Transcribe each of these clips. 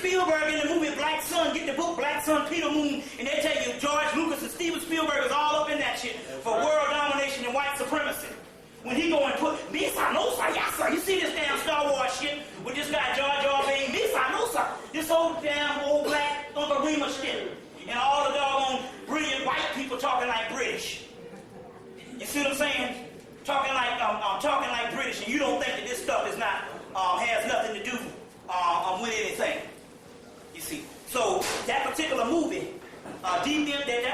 Spielberg in the movie Black Sun, get the book Black Sun, Peter Moon, and they tell you George Lucas and Steven Spielberg is all up in that shit for world domination and white supremacy. When he go and put, Misa, no sir, yes sir, you see this damn Star Wars shit with this guy Jar Jar being Misa, no sir, this old damn old black Uncle Remus shit, and all the doggone brilliant white people talking like British. You see what I'm saying? Talking like British, and you don't think that this stuff is not has nothing to do with anything. You see, so that particular movie, that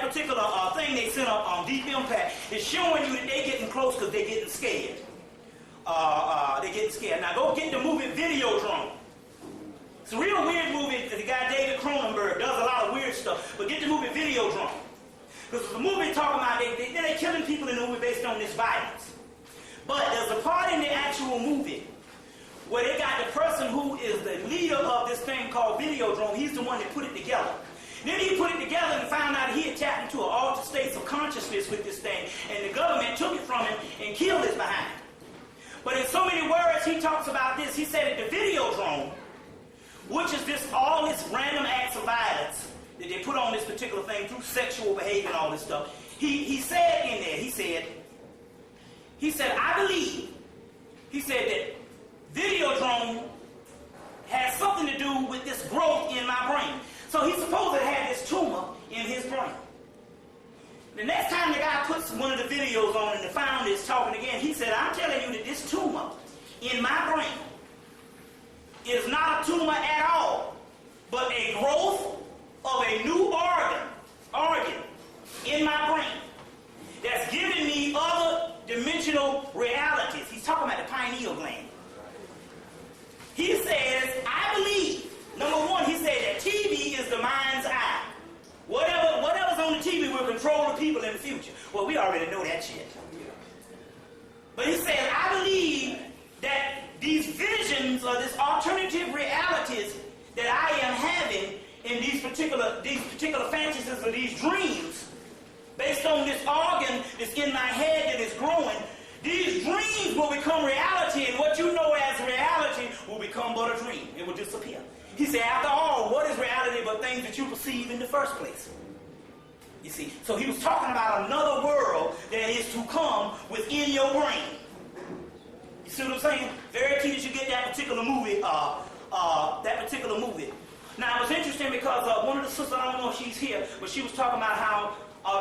particular thing they sent on Deep Impact is showing you that they're getting close because they're getting scared. They're getting scared. Now go get the movie Videodrome. It's a real weird movie. The guy David Cronenberg does a lot of weird stuff. But get the movie Videodrome. Because the movie talking about they're killing people in the movie based on this violence. But there's a part in the actual movie where they got the person who is the leader of this thing called Videodrome. He's the one that put it together. Then he put it together and found out he had tapped into an altered state of consciousness with this thing, and the government took it from him and killed his behind. But in so many words, he talks about this. He said that the Videodrome, which is all this random acts of violence that they put on this particular thing through sexual behavior and all this stuff, he said in there, he said, I believe, he said that Videodrome has something to do with this growth in my brain. So he supposed to have this tumor in his brain. The next time the guy puts one of the videos on and the founder is talking again, he said, I'm telling you that this tumor in my brain is not a tumor at all, but a growth of a new organ in my brain that's giving me other dimensional realities. He's talking about the pineal gland. He says, I believe, number one, he said that TV is the mind's eye. Whatever's on the TV will control the people in the future. Well, we already know that shit. But he said, I believe that these visions or these alternative realities that I am having in these particular fantasies or these dreams, based on this organ that's in my head that is growing, these dreams will become reality, and what you know as reality will become but a dream. It will disappear. He said, after all, what is reality but things that you perceive in the first place? You see, so he was talking about another world that is to come within your brain. You see what I'm saying? Very key that you get that particular movie. Now, it was interesting because one of the sisters, I don't know if she's here, but she was talking about how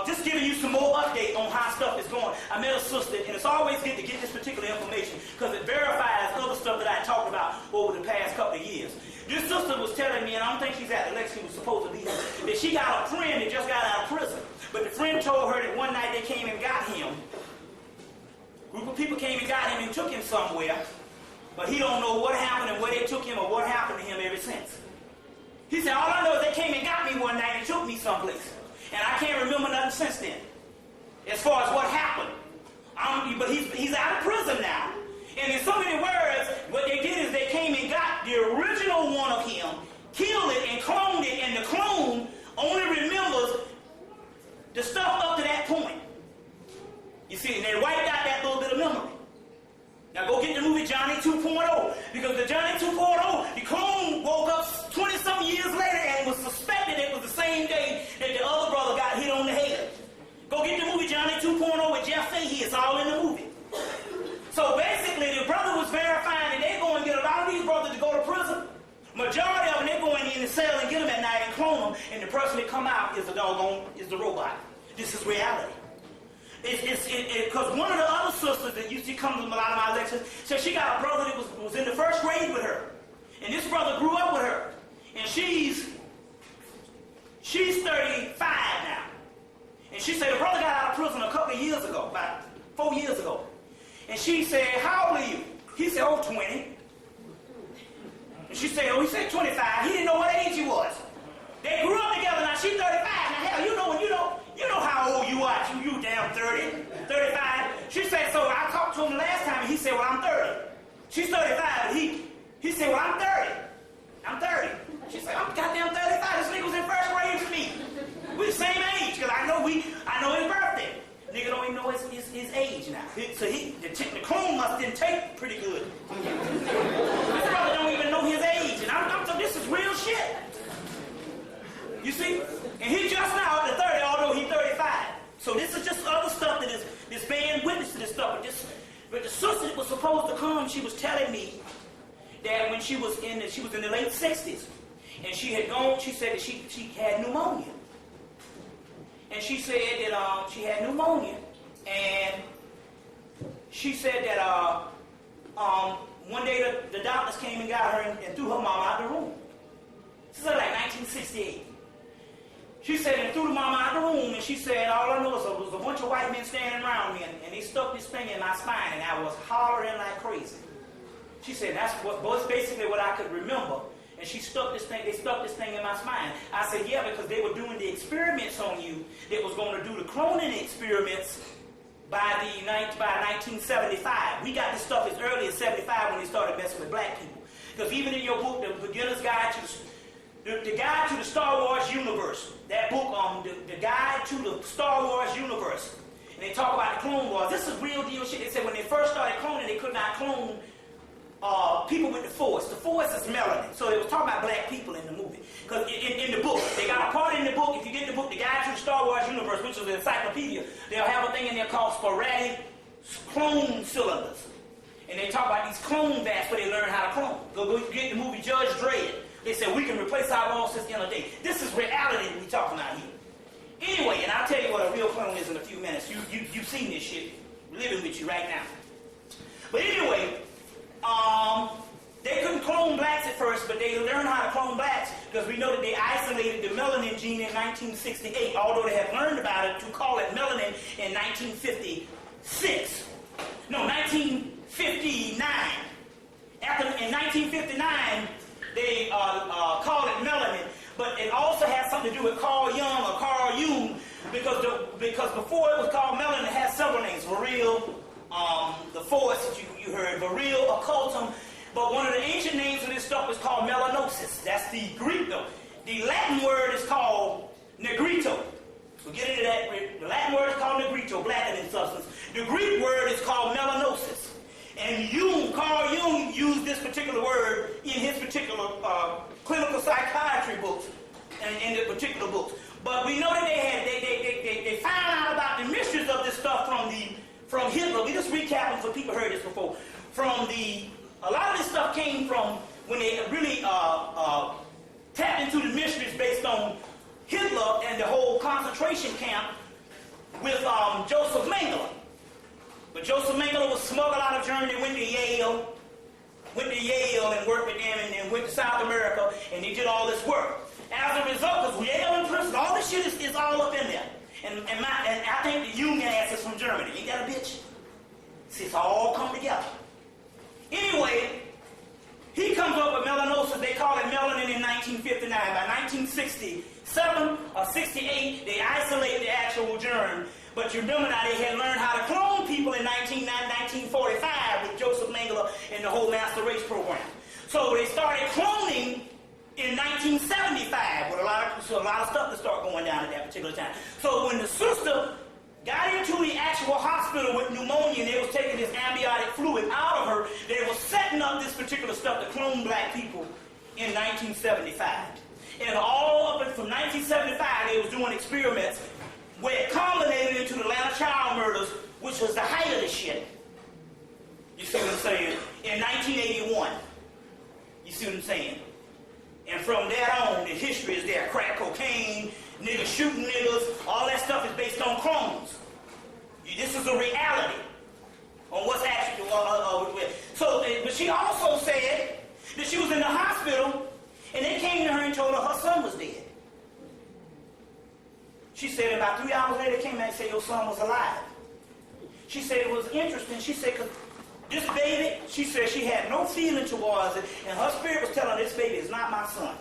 just giving you some more update on how stuff is going. I met a sister, and it's always good to get this particular information because it verifies other stuff that I talked about over the past couple of years. This sister was telling me, and I don't think she's at the lecture, she was supposed to be here, that she got a friend that just got out of prison. But the friend told her that one night they came and got him. A group of people came and got him and took him somewhere, but he don't know what happened and where they took him or what happened to him ever since. He said, all I know is they came and got me one night and took me someplace. And I can't remember nothing since then, as far as what happened. But he's out of prison now. And in so many words, what they did is they came and got the original one of him, killed it and cloned it, and the clone only remembers the stuff up to that point. You see, and they wiped out that little bit of memory. Now go get the movie Johnny 2.0, because the Johnny 2.0, the clone woke up 20-some years later and was suspected it was the same day that the other brother got hit on the head. Go get the movie Johnny 2.0 with Jeff Fahey. It's all in the movie. So basically, the brother was verifying that they're going to get a lot of these brothers to go to prison. Majority of them, they're going in the cell and get them at night and clone them, and the person that come out is the robot. This is reality. Because one of the other sisters that used to come to a lot of my lectures said she got a brother that was in the first grade with her. And this brother grew up with her. And she's 35 now. And she said the brother got out of prison a couple of years ago, about 4 years ago. And she said, how old are you? He said, 20. And she said, he said 25. He didn't know what age he was. They grew up together. Now she's 35. Now hell, you know how old you are. You damn 30, 35. She said, so I talked to him the last time, and he said, well, I'm 30. She's 35, and he said, well, I'm 30. I'm 30. She said, I'm goddamn 35. This nigga was in first grade with me. We're the same age, because I know his birthday. Nigga don't even know his age now. So the clone must didn't take pretty good. This brother don't even know his age, and I'm this is real shit. it was supposed to come, she was telling me that when she was in the late 60s, and she said that she had pneumonia. And she said that she had pneumonia, and she said that one day the doctors came and got her and threw her mom out the room. This is like 1968. She said, and threw the mama out the room, and she said, all I know is there was a bunch of white men standing around me, and they stuck this thing in my spine, and I was hollering like crazy. She said, that's basically what I could remember. And they stuck this thing in my spine. I said, yeah, because they were doing the experiments on you. They was going to do the cloning experiments by 1975. We got this stuff as early as 75 when they started messing with black people. Because even in your book, The Beginner's Guide to the Guide to the Star Wars Universe, that book, the Guide to the Star Wars Universe, and they talk about the Clone Wars. This is real deal shit. They said when they first started cloning, they could not clone people with the Force. The Force is melanin. So they was talking about black people in the movie. Because in the book, they got a part in the book, if you get the book, The Guide to the Star Wars Universe, which is an encyclopedia, they'll have a thing in there called sporadic clone cylinders. And they talk about these clone vats where they learn how to clone. Go get the movie Judge Dredd. They said we can replace our bosses in a day. This is reality we're talking about here. Anyway, and I'll tell you what a real clone is in a few minutes. You've seen this shit living with you right now. But anyway, they couldn't clone blacks at first, but they learned how to clone blacks because we know that they isolated the melanin gene in 1968, although they had learned about it to call it melanin in 1956. No, 1959. In 1959, they called it melanin, but it also has something to do with Carl Jung or Carl Jung, because before it was called melanin, it had several names. Viril, the Force that you heard, Viril, occultism, but one of the ancient names of this stuff is called melanosis. That's the Greek though. The Latin word is called negrito. We'll get into that. The Latin word is called negrito, blackening substance. The Greek word is called melanosis. And Carl Jung used this particular word in his particular clinical psychiatry books and in the particular books. But we know that they found out about the mysteries of this stuff from Hitler. We just recap them for people who heard this before. A lot of this stuff came from when they really tapped into the mysteries based on Hitler and the whole concentration camp with Joseph Mengele. But Joseph Mengele was smuggled out of Germany, went to Yale and worked with them, and then went to South America, and they did all this work. As a result, because Yale and Princeton, all this shit is all up in there. And I think the Jungian ass is from Germany. Ain't that a bitch? See, it's all come together. Anyway, he comes up with melanosis. They call it melanin in 1959. By 1967 or 68, they isolate the actual germ. But you remember now, they had learned how to clone people in 1945 with Joseph Mengele and the whole master race program. So they started cloning in 1975 with a lot of stuff to start going down at that particular time. So when the sister got into the actual hospital with pneumonia and they was taking this amniotic fluid out of her, they were setting up this particular stuff to clone black people in 1975. And all up from 1975, they was doing experiments where it culminated into the Atlanta child murders, which was the height of the shit. You see what I'm saying? In 1981. You see what I'm saying? And from there on, the history is there. Crack cocaine, niggas shooting niggas, all that stuff is based on clones. This is a reality on what's actually but she also said that she was in the hospital and they came to her and told her her son was dead. She said about 3 hours later they came back and said your son was alive. She said it was interesting. She said, because this baby, she said she had no feeling towards it, and her spirit was telling her this baby is not my son.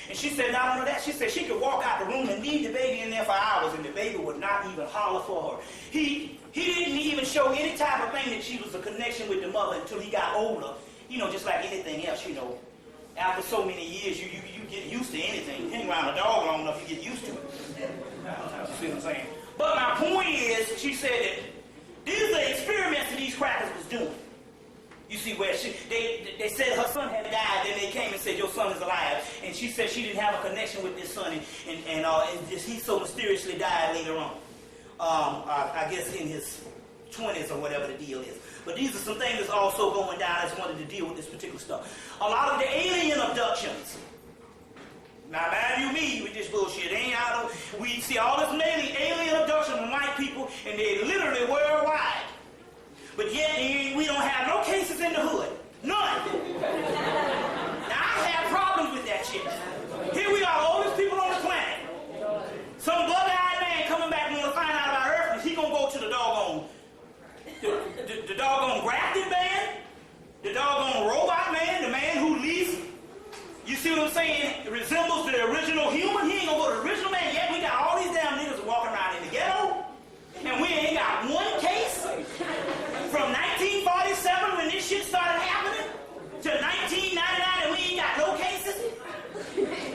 And she said not only that, she said she could walk out the room and leave the baby in there for hours, and the baby would not even holler for her. He didn't even show any type of thing that she was a connection with the mother until he got older. You know, just like anything else, you know. After so many years, you get used to anything. You hang around a dog long enough, you get used to it. You see what I'm saying? But my point is, she said that these are the experiments that these crackers was doing. You see where they said her son had died, then they came and said your son is alive, and she said she didn't have a connection with this son, and he so mysteriously died later on. I guess in his 20s or whatever the deal is. But these are some things that's also going down. I just wanted to deal with this particular stuff. A lot of the alien abductions. Now, mind me with this bullshit. We see all this alien abduction from white people, and they're literally worldwide. But yet, we don't have no cases in the hood. None. Now, I have problems with that shit. Here we are, all these people on the planet. Some bug-eyed man coming back and want to find out about Earth, and he going to go to the doggone, the doggone grafted man, the doggone robot man, the man who least, you see what I'm saying, resembles the original human. He ain't going to go to the original man. Yet we got all these damn niggas walking around in the ghetto, and we ain't got one case from 1947 when this shit started happening to 1999, and we ain't got no cases.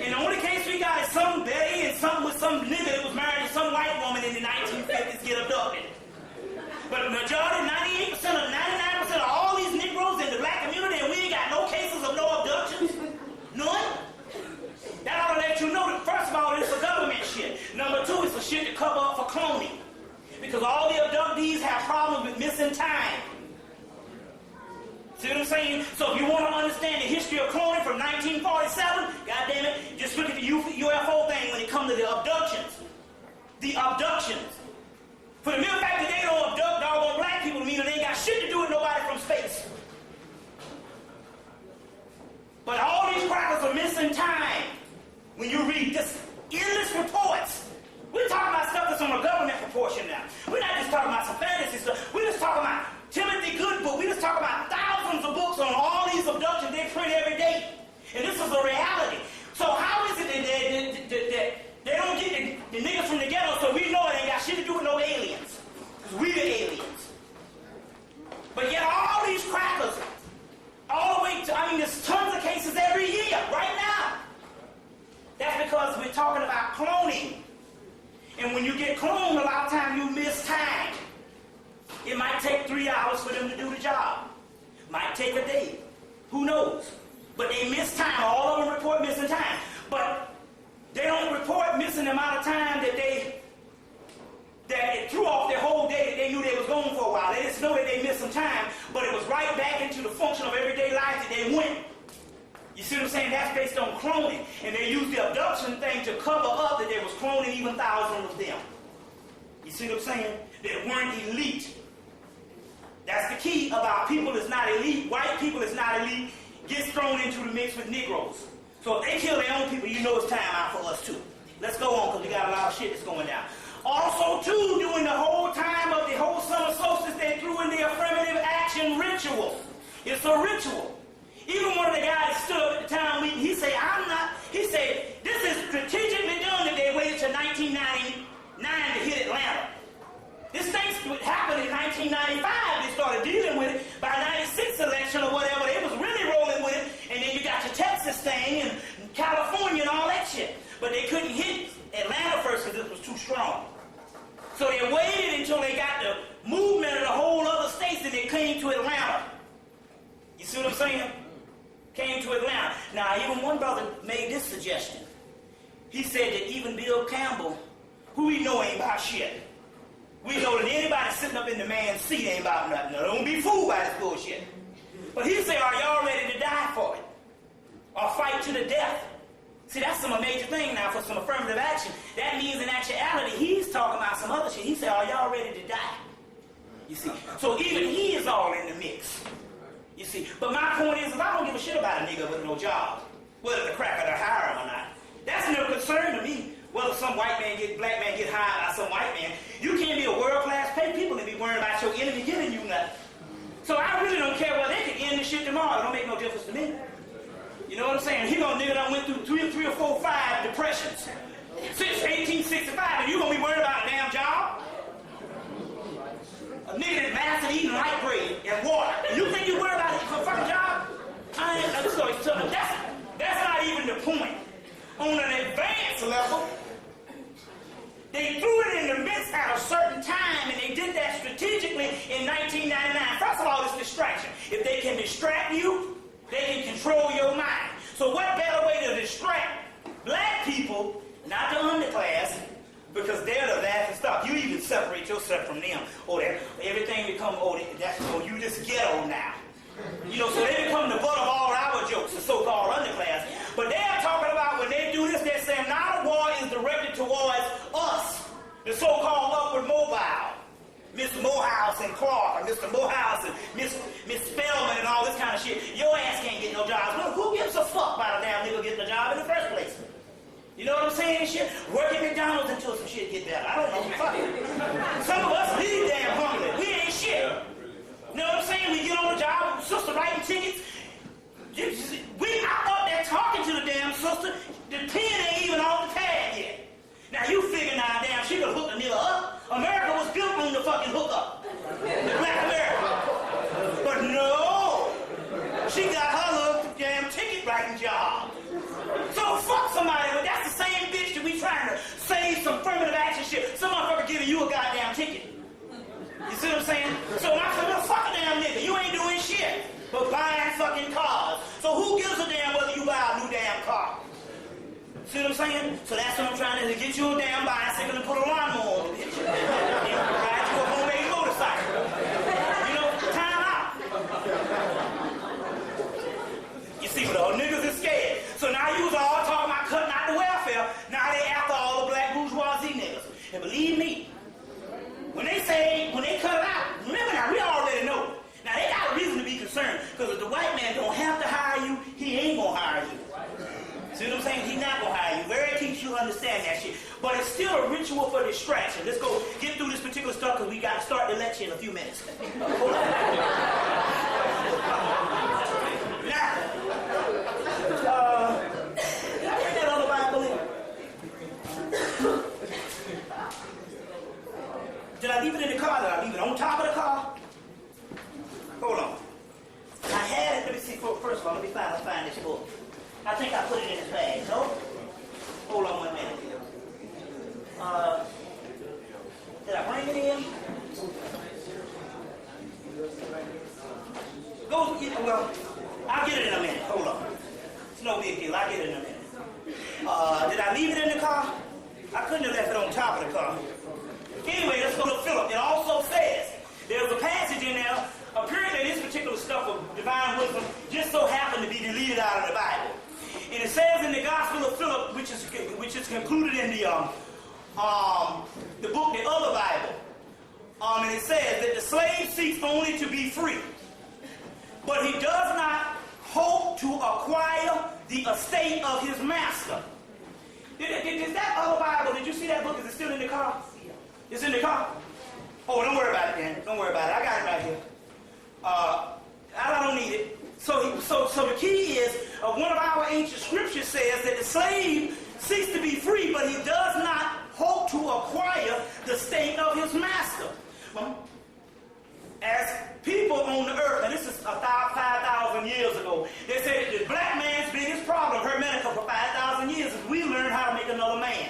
And the only case we got is some Betty and something with some nigga that was married to some white woman in the 1950s get abducted. But the majority, 98% or 99% of all these Negroes in the black community, and we ain't got no cases of no abductions. None. That ought to let you know that, first of all, it's a government shit. Number two, it's a shit to cover up for cloning. Because all the abductees have problems with missing time. See what I'm saying? So if you want to understand the history of cloning from 1947, goddamn it, just look at the UFO thing when it comes to the abductions. The abductions. For the mere fact that they don't abduct doggone black people, meaning they ain't got shit to do with nobody from space. But all these crackers are missing time. When you read this endless reports, we're talking about stuff that's on a government proportion now. We're not just talking about some fantasy stuff. We're just talking about Timothy Good book. We're just talking about thousands of books on all these abductions they print every day. And this is a reality. So how is it that they don't get the niggas from the ghetto, so we know it ain't got shit to do with no aliens? Because we the aliens. But yet all these crackers, all the way to, there's tons of cases every year, right now. That's because we're talking about cloning. And when you get cloned, a lot of times you miss time. It might take 3 hours for them to do the job. Might take a day. Who knows? But they miss time. All of them report missing time. But they don't report missing the amount of time that it threw off their whole day that they knew they was gone for a while. They just know that they missed some time, but it was right back into the function of everyday life that they went. You see what I'm saying? That's based on cloning. And they used the abduction thing to cover up that there was cloning even thousands of them. You see what I'm saying? They weren't elite. That's the key about people that's not elite. White people that's not elite gets thrown into the mix with Negroes. So if they kill their own people, you know it's time out for us too. Let's go on, because we got a lot of shit that's going down. Also, too, during the whole time of the whole summer solstice, they threw in the affirmative action ritual. It's a ritual. Even one of the guys stood up at the town meeting, he said, this is strategically done that they waited till 1999 to hit Atlanta. This thing happened in 1995, they started dealing with it. By 96 election or whatever, they was really rolling with it, and then you got your Texas thing, and California and all that shit. But they couldn't hit Atlanta first because it was too strong. So they waited until they got the movement of the whole other states, and they came to Atlanta. You see what I'm saying? Came to Atlanta. Now, even one brother made this suggestion. He said that even Bill Campbell, who we know ain't about shit. We know that anybody sitting up in the man's seat ain't about nothing. Now, don't be fooled by this bullshit. But he said, are y'all ready to die for it? Or fight to the death? See, that's some major thing now for some affirmative action. That means in actuality, he's talking about some other shit. He said, are y'all ready to die? You see? So even he is all in the mix. You see? But my point is I don't give a shit about a nigga with no job. Whether the cracker to hire him or not. That's no concern to me. Whether some white man black man get hired by some white man. You can't be a world-class pay people and be worried about your enemy giving you nothing. So I really don't care whether they can end this shit tomorrow. It don't make no difference to me. You know what I'm saying? He gonna nigga done went through three or four, 5 depressions since 1865, and you gonna be worried about a damn job? A nigga that mastered eating light bread and water. You think you worried about a fucking job? That's not even the point. On an advanced level, they threw it in the midst at a certain time, and they did that strategically in 1999. First of all, it's distraction. If they can distract you, they can control your mind. So what better way to distract black people, not the underclass, Because they're the laughing stock. You even separate yourself from them. Everything become, you just ghetto now. So they become the butt of all our jokes, the so-called underclass. But they're talking about when they do this, they're saying now the war is directed towards us, the so-called upward mobile. Mr. Morehouse and Clark, or Mr. Morehouse and Miss Spellman and all this kind of shit. Your ass can't get no jobs. Well, who gives a fuck about a damn nigga getting a job in the first place? You know what I'm saying? Shit. Work at McDonald's until some shit get better. I don't know. Fuck it. Some of us, we damn hungry. We ain't shit. You know what I'm saying? We get on the job, sister writing tickets. We out up there talking to the damn sister. The pen ain't even on the tag yet. Now you figure now, damn, she could hook a nigga up. America was built on the fucking hookup. The black America. But no. She got her little damn ticket writing job. So fuck somebody, but that's the same bitch that we trying to save some affirmative action shit. Some motherfucker giving you a goddamn ticket. You see what I'm saying? So I said, well, fuck a damn nigga. You ain't doing shit but buying fucking cars. So who gives a damn whether you buy a new damn car? See what I'm saying? So that's what I'm trying to get you a damn bicycle and put a lawnmower on the bitch. Ride you a homemade motorcycle. Time out. You see, but all niggas is scared. So now you was all talking about cutting out the welfare. Now they after all the black bourgeoisie niggas. And believe me, when they cut it out, remember now, we already know. Now they got a reason to be concerned. Because if the white man don't have to hire you, he ain't gonna hire you. See what I'm saying? He's not going to hire you. Very keeps you understand that shit. But it's still a ritual for distraction. Let's go get through this particular stuff because we got to start the lecture in a few minutes. Hold on. Now, did I bring that other Bible in? Did I leave it in the car? Did I leave it on top of the car? Hold on. I had it. Let me see. First of all, let me find this book. I think I put it in his bag, no? Hold on 1 minute. Did I bring it in? Well, I'll get it in a minute. Hold on. It's no big deal. I'll get it in a minute. Did I leave it in the car? I couldn't have left it on top of the car. Anyway, let's go to Philip. It also says, there's a passage in there, apparently this particular stuff of divine wisdom just so happened to be deleted out of the Bible. And it says in the Gospel of Philip, which is concluded in the book, the other Bible, and it says that the slave seeks only to be free, but he does not hope to acquire the estate of his master. Is that other Bible? Did you see that book? Is it still in the car? It's in the car. Oh, don't worry about it, man. Don't worry about it. I got it right here. I don't need it. So the key is, one of our ancient scriptures says that the slave seeks to be free, but he does not hope to acquire the state of his master. As people on the earth, and this is 5,000 years ago, they said that the black man's biggest problem, Hermetica, for 5,000 years is we learned how to make another man.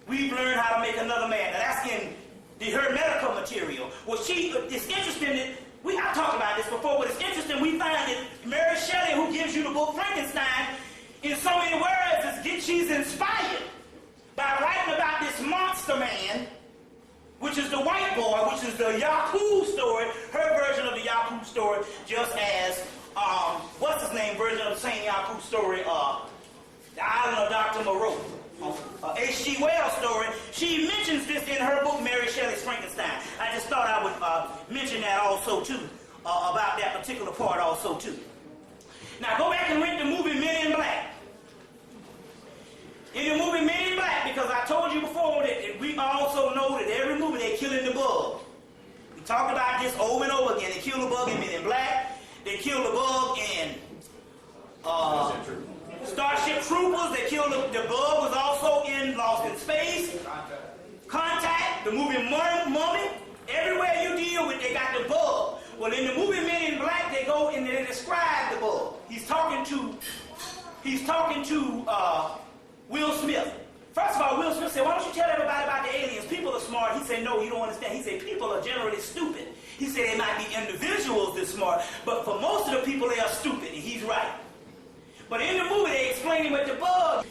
We've learned how to make another man. Now that's in the Hermetica material. Well, it's interesting that I've talked about this before, but it's interesting we find that Mary Shelley, who gives you the book Frankenstein, in so many words, she's inspired by writing about this monster man, which is the white boy, which is the Yahoo story, her version of the Yahoo story, just as, what's his name, version of the same Yahoo story, The Island of Dr. Moreau. H.G. Wells' story, she mentions this in her book, Mary Shelley's Frankenstein. I just thought I would mention that also, too, about that particular part also, too. Now, go back and rent the movie Men in Black. In the movie Men in Black, because I told you before that we also know that every movie they're killing the bug. We talked about this over and over again. They kill the bug in Men in Black. They kill the bug in Starship Troopers. They killed the bug was also in Lost in Space. Contact, the movie Mummy. Everywhere you deal with, they got the bug. Well, in the movie Men in Black, they go and they describe the bug. He's talking to Will Smith. First of all, Will Smith said, why don't you tell everybody about the aliens? People are smart. He said, no, you don't understand. He said, people are generally stupid. He said, they might be individuals that smart, but for most of the people, they are stupid, and he's right. But in the movie, they explain what the bug.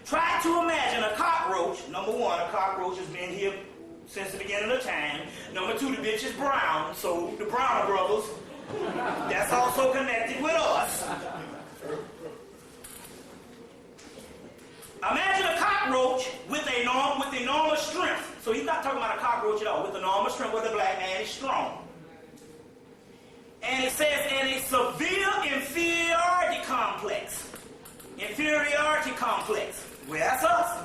Try to imagine a cockroach. Number one, a cockroach has been here since the beginning of time. Number two, the bitch is brown, so the Browner brothers, that's also connected with us. Imagine a cockroach with enormous strength. So he's not talking about a cockroach at all. With enormous strength, where the black man is strong. And it says, and a severe inferiority complex. Inferiority complex. Well, that's us.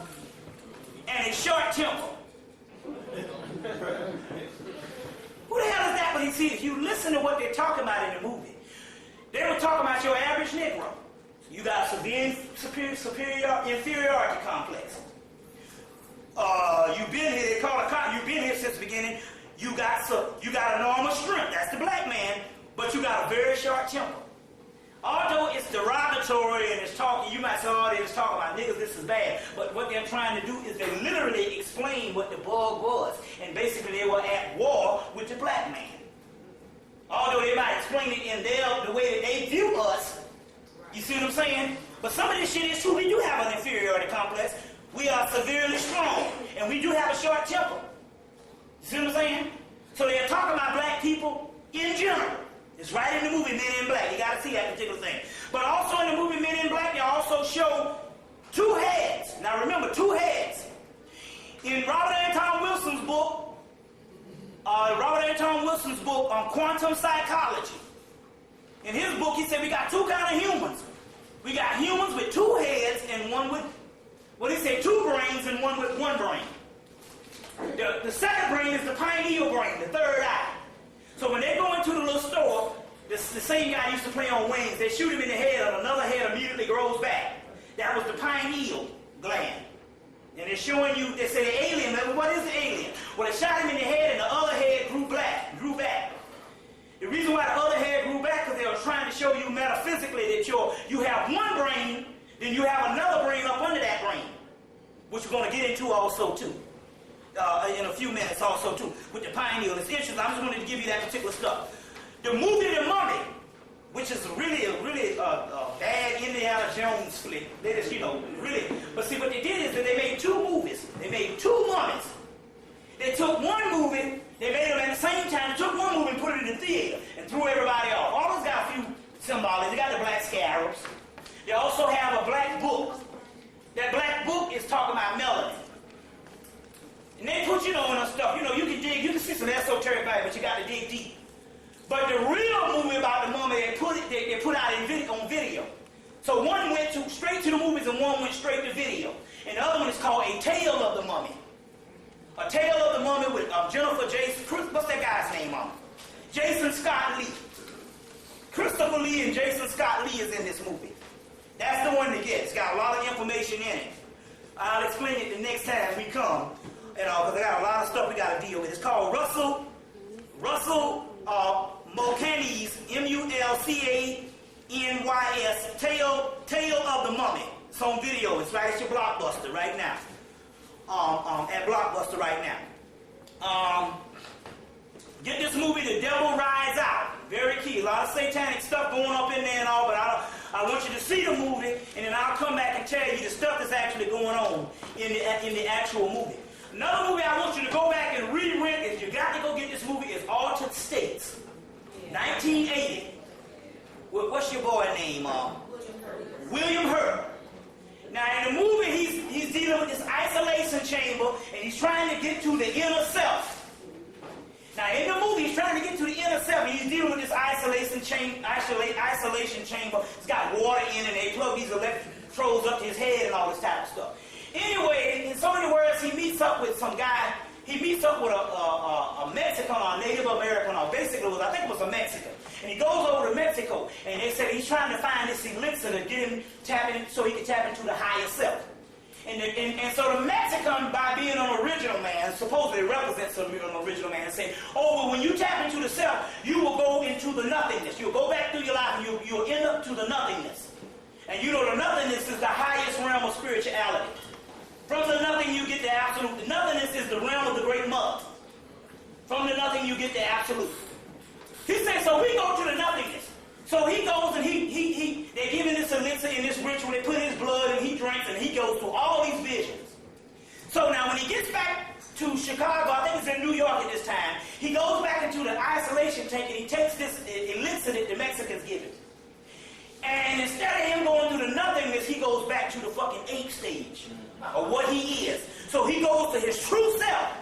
And a short temper. Who the hell is that? But you see, if you listen to what they're talking about in the movie, they were talking about your average Negro. You got a severe inferiority complex. You've been here. They call it. You've been here since the beginning. You got enormous strength. That's the black man. But you got a very short temper. Although it's derogatory and it's talking, you might say, oh, they're just talking about niggas, this is bad. But what they're trying to do is they literally explain what the bug was. And basically they were at war with the black man. Although they might explain it in the way that they view us. You see what I'm saying? But some of this shit is true. We do have an inferiority complex. We are severely strong. And we do have a short temper. You see what I'm saying? So they're talking about black people in general. It's right in the movie Men in Black. You got to see that particular thing. But also in the movie Men in Black, they also show two heads. Now remember, two heads. In Robert Anton Wilson's book, on quantum psychology, in his book, he said we got two kind of humans. We got humans with two heads and one with, well, he said two brains and one with one brain. The second brain is the pineal brain, the third eye. So when they go into the little store, the same guy used to play on wings. They shoot him in the head and another head immediately grows back. That was the pineal gland. And they're showing you, they say the alien, what is the alien? Well, they shot him in the head and the other head grew back. The reason why the other head grew back is they were trying to show you metaphysically that you have one brain, then you have another brain up under that brain, which we're going to get into also too. In a few minutes also too, with the pineal. It's interesting. I'm just going to give you that particular stuff. The movie The Mummy, which is a really bad Indiana Jones flick. They just, really. But see, what they did is that they made two movies. They made two mummies. They took one movie, they made them at the same time. They took one movie and put it in the theater and threw everybody off. All those got a few symbols. They got the black scarabs. They also have a black book. That black book is talking about melanin. And they put, in a stuff, you can dig, you can see some esoteric value, but you got to dig deep. But the real movie about the mummy, they put out on video. So one went straight to the movies and one went straight to video. And the other one is called A Tale of the Mummy. A Tale of the Mummy with Jennifer Jason, what's that guy's name on? Jason Scott Lee. Christopher Lee and Jason Scott Lee is in this movie. That's the one to get. It's got a lot of information in it. I'll explain it the next time we come. Because I got a lot of stuff we got to deal with. It's called Russell Mulcahy's, Mulcahnys, Tale of the Mummy. It's on video. It's right at your Blockbuster right now. At Blockbuster right now. Get this movie, The Devil Rides Out. Very key. A lot of satanic stuff going up in there and all, but I want you to see the movie, and then I'll come back and tell you the stuff that's actually going on in the actual movie. Another movie I want you to go back and re-rent, if you got to go get this movie, is Altered States. 1980. What's your boy name? William Hurt. Now in the movie, he's dealing with this isolation chamber, and he's trying to get to the inner self. Now in the movie, he's trying to get to the inner self, and he's dealing with this isolation chamber. It's got water in it, and they plug these electrodes up to his head and all this type of stuff. Anyway, in so many words, he meets up with some guy. He meets up with a Mexican or a Native American, or basically I think it was a Mexican. And he goes over to Mexico, and they said he's trying to find this elixir to get him tapping so he can tap into the higher self. And so the Mexican, by being an original man, supposedly represents an original man, and saying, oh, well, when you tap into the self, you will go into the nothingness. You'll go back through your life, and you'll end up to the nothingness. And the nothingness is the highest realm of spirituality. From the nothing, you get the absolute. The nothingness is the realm of the great mother. From the nothing, you get the absolute. He said, so we go to the nothingness. So he goes and they give him this elixir in this ritual. They put his blood and he drinks. drinks, and he goes through all these visions. So now when he gets back to Chicago, I think it's in New York at this time, he goes back into the isolation tank and he takes this elixir that the Mexicans give him. And instead of him going through the nothingness, he goes back to the fucking ape stage of what he is. So he goes to his true self,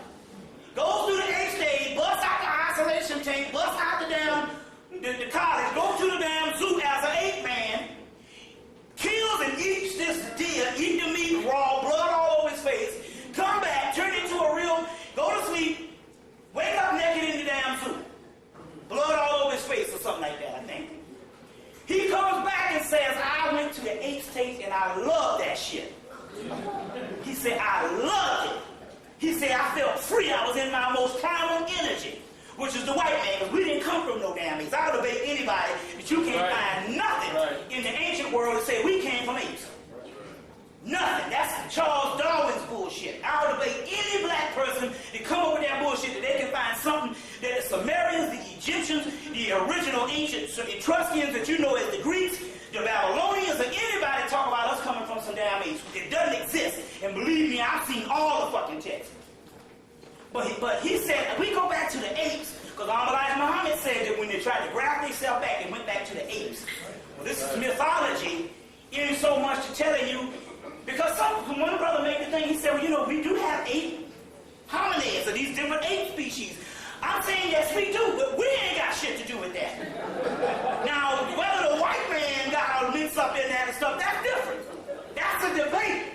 goes through the ape stage, busts out the isolation tank, busts out the damn the college, goes to the damn zoo as an ape man, kills and eats this deer, eat the meat raw, blood all over his face, come back, turn into a real, go to sleep, wake up naked in the damn zoo, blood all over his face or something like that, I think. He comes back and says, I went to the ape state and I love that shit. He said, I loved it. He said, I felt free. I was in my most primal energy, which is the white man, because we didn't come from no damn apes. I would debate anybody that you can't find nothing in the ancient world to say we came from apes. Nothing. That's Charles Darwin's bullshit. I would debate any black person to come up with that bullshit that they can find something that the Sumerians, the Egyptians, the original ancient Etruscans that you know as the Greeks, the Babylonians, or anybody talk about us coming from some damn apes. It doesn't exist. And believe me, I've seen all the fucking texts. But he said, we go back to the apes, because Elijah Muhammad said that when they tried to grab themselves back, they went back to the apes. Well, this is mythology, in so much to telling you, because one brother made the thing, he said, well, you know, we do have 8 hominids, or these different ape species. I'm saying, yes, we do, but we ain't got shit to do with that. Now, whether the white man got all mixed up in that and stuff, that's different. That's a debate.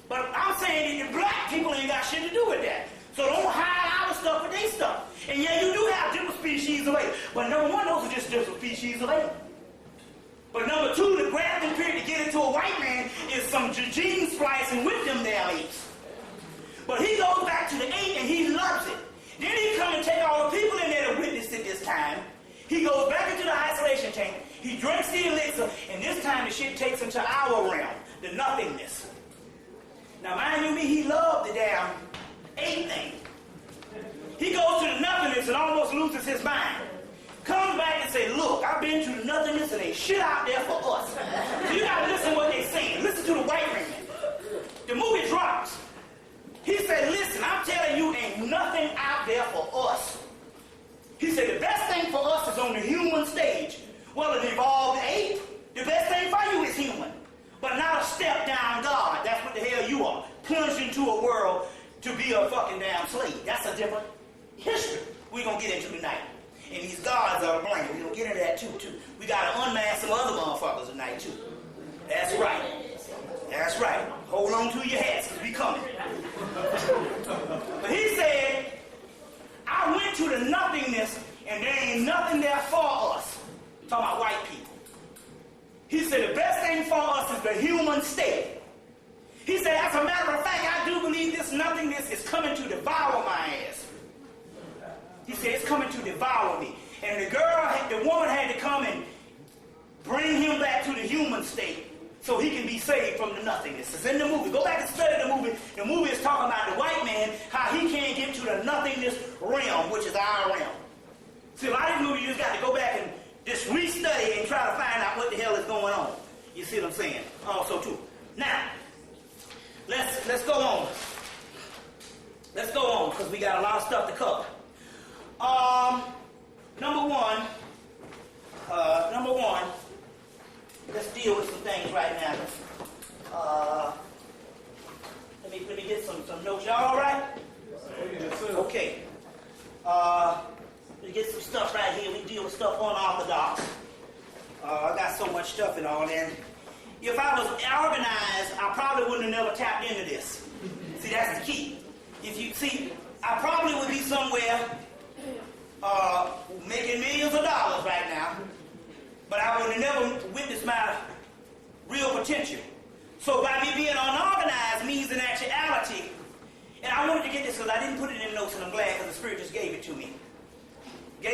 But I'm saying that the black people ain't got shit to do with that. So don't hide our stuff with their stuff. And yeah, you do have different species of ape. But number one, those are just different species of ape. But number two, the grafting period to get into a white man is some gene splicing with them damn apes. But he goes back to the ape and he loves it. Then he come and take all the people in there to witness it this time. He goes back into the isolation tank. He drinks the elixir, and this time the shit takes him to our realm, the nothingness. Now, mind you me, he loved the damn ape thing. He goes to the nothingness and almost loses his mind. Comes back and say, look, I've been to the nothingness and ain't shit out there for us. So you gotta listen to what they're saying. Listen to the white man. The movie drops. He said, listen, I'm telling you, ain't nothing out there for us. He said, the best thing for us is on the human stage. Well, an evolved ape, the best thing for you is human. But not a step down God. That's what the hell you are. Plunged into a world to be a fucking damn slave. That's a different history we're going to get into tonight. And these gods are to blame. We're going to get into that too. We got to unmask some other motherfuckers tonight too. That's right. That's right. Hold on to your hats because we coming. But he said, I went to the nothingness and there ain't nothing there for us. I'm talking about white people. He said the best thing for us is the human state. He said, as a matter of fact, I do believe this nothingness is coming to devour my ass. He said, it's coming to devour me. And the woman had to come and bring him back to the human state so he can be saved from the nothingness. It's in the movie. Go back and study the movie. The movie is talking about the white man, how he can't get to the nothingness realm, which is our realm. See, a lot of these movies, you just got to go back and just restudy and try to find out what the hell is going on. You see what I'm saying? Also, too. Now, let's go on. Let's go on, because we got a lot of stuff to cover. Number one, let's deal with some things right now. Let me get some notes. Y'all all right? Yes, sir. Okay. Let me get some stuff right here. We deal with stuff unorthodox. I got so much stuff and all that. If I was organized, I probably wouldn't have never tapped into this. See, that's the key. If you see, I probably would be somewhere making millions of dollars right now, but I would have never witnessed my real potential. So by me being unorganized means in actuality, and I wanted to get this because I didn't put it in notes, and I'm glad because the Spirit just gave it to me. I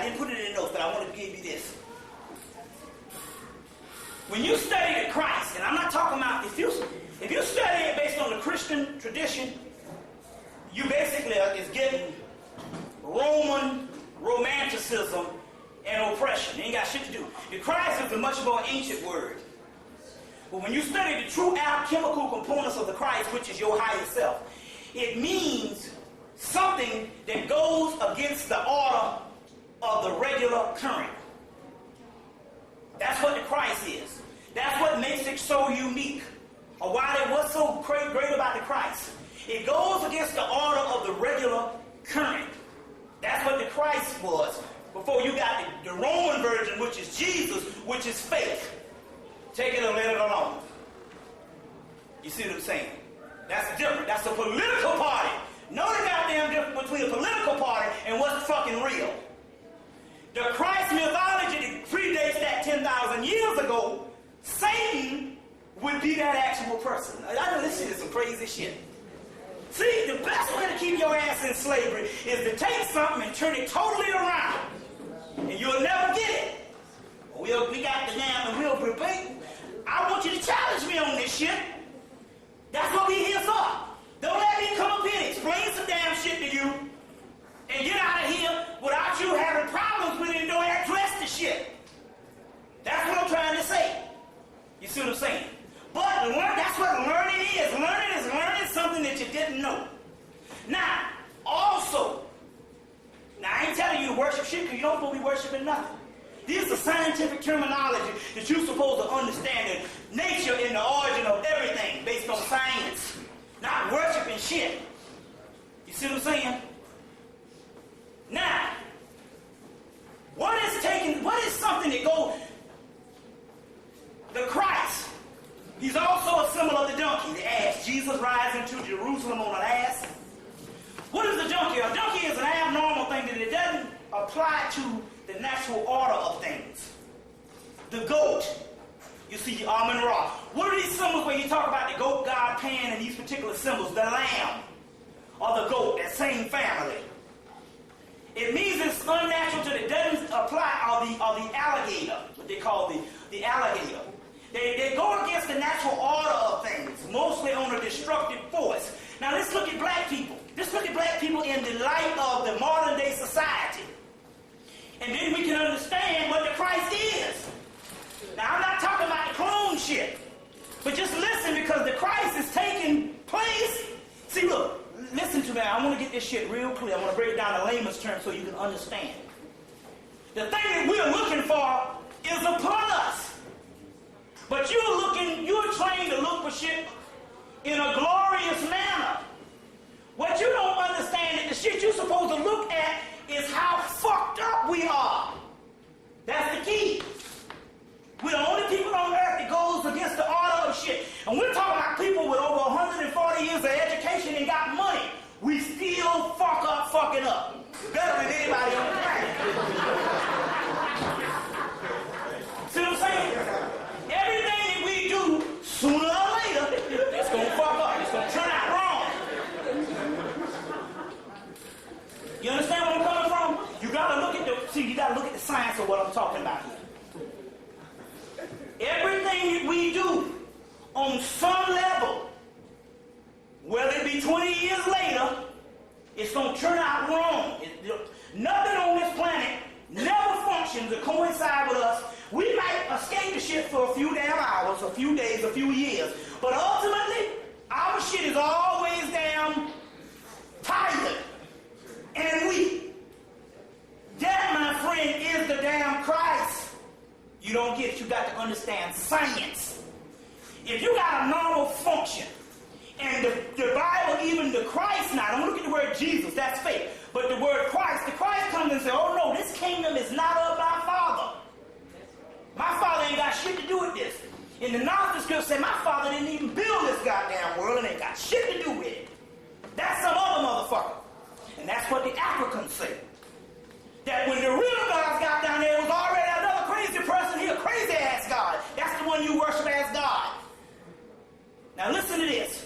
didn't put it in notes, but I wanted to give you this. When you study the Christ, and I'm not talking about if you study it based on the Christian tradition, you basically is getting Roman romanticism and oppression. It ain't got shit to do. The Christ is a much more ancient word. But when you study the true alchemical components of the Christ, which is your higher self, it means something that goes against the order of the regular current. That's what the Christ is. That's what makes it so unique. Or why it was so great about the Christ. It goes against the order of the regular current. That's what the Christ was. Before you got the Roman version, which is Jesus, which is faith. Take it or let it alone. You see what I'm saying? That's different. That's a political party. Know the goddamn difference between a political party and what's fucking real. The Christ mythology that predates that 10,000 years ago, Satan would be that actual person. I know this shit is some crazy shit. See, the best way to keep your ass in slavery is to take something and turn it totally around. And you'll never get it. We got the damn and we'll debate. I want you to challenge me on this shit. That's what we here for. Don't let me come up here and explain some damn shit to you and get out of here without you having problems with it and don't address the shit. That's what I'm trying to say. You see what I'm saying? But that's what learning is. Learning is learning something that you didn't know. Now, also, I ain't telling you to worship shit because you don't supposed to be worshiping nothing. This is scientific terminology that you're supposed to understand the nature and the origin of everything based on science. Not worshiping shit. You see what I'm saying? Now, what is something that goes, the Christ, he's also a symbol of the donkey, the ass. Jesus rides into Jerusalem on an ass. What is the donkey? A donkey is an abnormal thing that it doesn't apply to the natural order of things. The goat, you see Amun Ra. What are these symbols when you talk about the goat, God, Pan, and these particular symbols? The lamb or the goat, that same family. It means it's unnatural to it doesn't apply, or the alligator, what they call the alligator. They go against the natural order of things, mostly on a destructive force. Now let's look at black people. Let's look at black people in the light of the modern day society. And then we can understand what the Christ is. Now I'm not talking about the clone shit. But just listen, because the Christ is taking place. See, look, listen to me. I want to get this shit real clear. I want to break it down in layman's terms so you can understand. The thing that we're looking for is upon us. But you're trained to look for shit in a glorious manner. What you don't understand is the shit you're supposed to look at is how fucked up we are. That's the key. We're the only people on earth that goes against the order of shit. And we're talking about people with over 140 years of education and got money. We still fucking up. Better than anybody on the planet. See what I'm saying? Everything that we do, sooner or later, it's going to fuck up. It's going to turn out wrong. You understand where I'm coming from? You got to look at the science of what I'm talking about here. Everything that we do on some level, whether it be 20 years later, it's going to turn out wrong. Nothing on this planet never functions to coincide with us. We might escape the shit for a few damn hours, a few days, a few years. But ultimately, our shit is always damn tired and weak. That, my friend, is the damn Christ. You don't get it. You got to understand science. If you got a normal function, and the Bible, even the Christ now, don't look at the word Jesus, that's fake. But the word Christ, the Christ comes and says, oh no, this kingdom is not of my Father. My Father ain't got shit to do with this. In the Gnostic scripture say, my Father didn't even build this goddamn world and ain't got shit to do with it. That's some other motherfucker. And that's what the Africans say. That when the real gods got down there, it was already another crazy person here, crazy ass God. That's the one you worship as God. Now listen to this.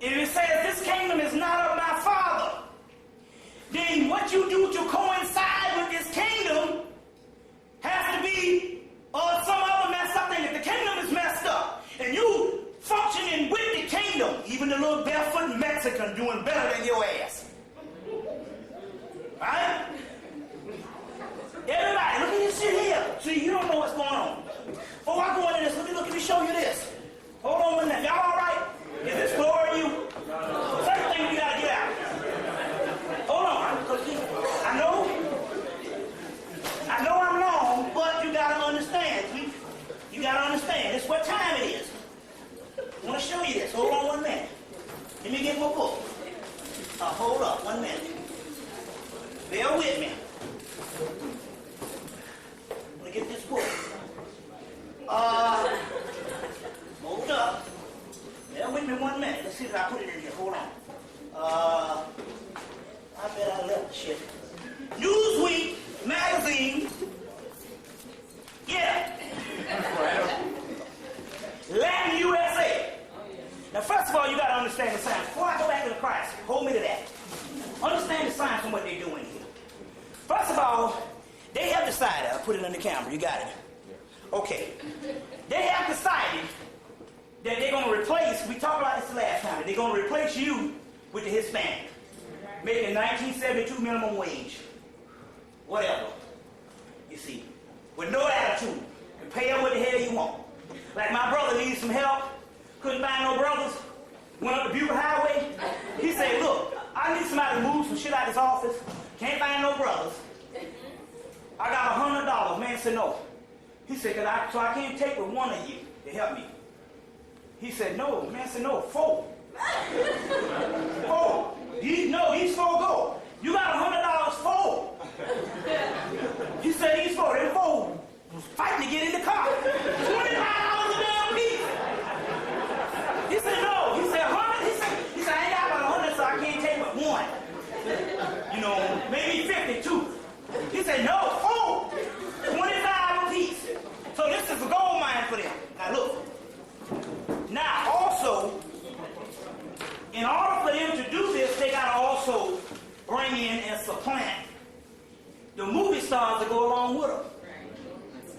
If it says this kingdom is not of my Father, then what you do to coincide with this kingdom has to be some other messed up thing. If the kingdom is messed up and you functioning with the kingdom, even the little barefoot Mexican doing better than your ass. Right? Everybody, look at this shit here. See, you don't know what's going on. Before I go into this what time it is. I want to show you this. Hold on 1 minute. Let me get my book. Hold up 1 minute. Bear with me. I'm going to get this book. Hold up. Bear with me 1 minute. Let's see if I put it in here. Hold on. I bet I left the shit. Newsweek magazine. Yeah. Latin USA. Now, first of all, you got to understand the science. Before I go back to the Christ, hold me to that. Understand the science and what they're doing here. First of all, they have decided. I'll put it on the camera. You got it. Okay. They have decided that they're going to replace, we talked about this last time, that they're going to replace you with the Hispanic. Making 1972 minimum wage. Whatever. You see. With no attitude. And pay them what the hell you want. Like my brother needs some help. Couldn't find no brothers. Went up the Butte Highway. He said, look, I need somebody to move some shit out of this office. Can't find no brothers. I got $100. Man said no. He said, so I can't take with one of you to help me. He said, no. Man said, no, 4. 4. He's 4 go. You got $100, 4. He said he's 4. Them 4 was fighting to get in the car. $25 a damn piece. He said, no. He said, 100. He said, I ain't got about 100, so I can't take but 1. You know, maybe 52. He said, no, 4. 25 a piece. So this is a gold mine for them. Now look. Now also, in order for them to do this, they got to also bring in and supplant the movie stars that go along with them.